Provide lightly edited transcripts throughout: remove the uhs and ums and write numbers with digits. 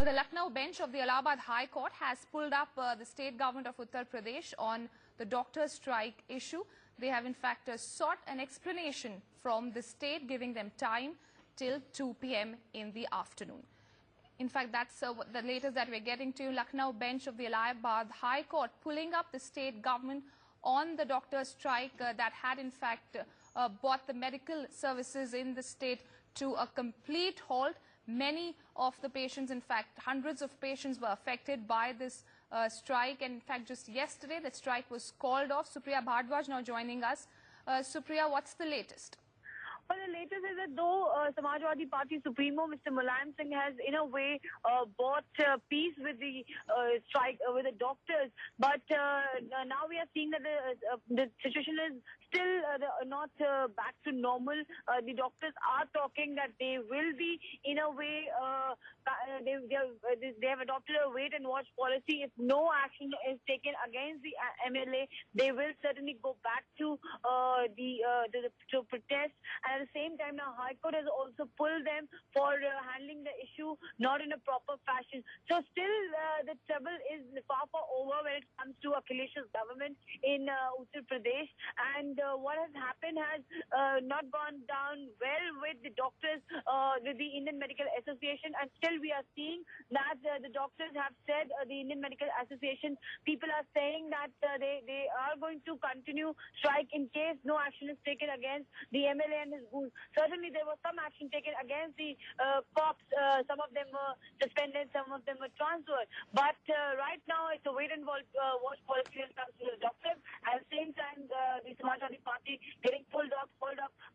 the Lucknow bench of the Allahabad High Court has pulled up the state government of Uttar Pradesh on the doctor strike issue. They have in fact sought an explanation from the state, giving them time till 2 p.m. in the afternoon. In fact, that's the latest that we're getting to. Lucknow bench of the Allahabad High Court pulling up the state government on the doctor strike that had in fact brought the medical services in the state to a complete halt. Many of the patients, in fact, hundreds of patients were affected by this strike. And in fact, just yesterday, the strike was called off. Supriya Bhardwaj now joining us. Supriya, what's the latest? Well, the latest is that though Samajwadi Party Supremo Mr. Mulayam Singh has in a way bought peace with the strike with the doctors, but now we are seeing that the situation is still not back to normal. The doctors are talking that they will be in a way they have adopted a wait and watch policy. If no action is taken against the MLA, they will certainly go back to to protest. And at the same time, now High Court has also pulled them for handling the issue not in a proper fashion. So still the trouble is far over when it comes to Akhilesh's government in Uttar Pradesh. And what has happened has not gone down well with the doctors, with the Indian Medical Association. And still we are seeing that the doctors have said, the Indian Medical Association, people are saying that they are going to continue strike in case no action is taken against the MLA and his goons. Certainly there was some action taken against the cops. Some of them were suspended, some of them were transferred. But right now it's a wait and watch policy when it comes to the doctors. At the same time, the Samajwadi Party getting pulled up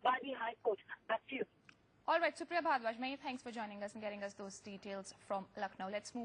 by the High Court. Back to you. All right, Supriya Bhardwaj, many thanks for joining us and getting us those details from Lucknow. Let's move on.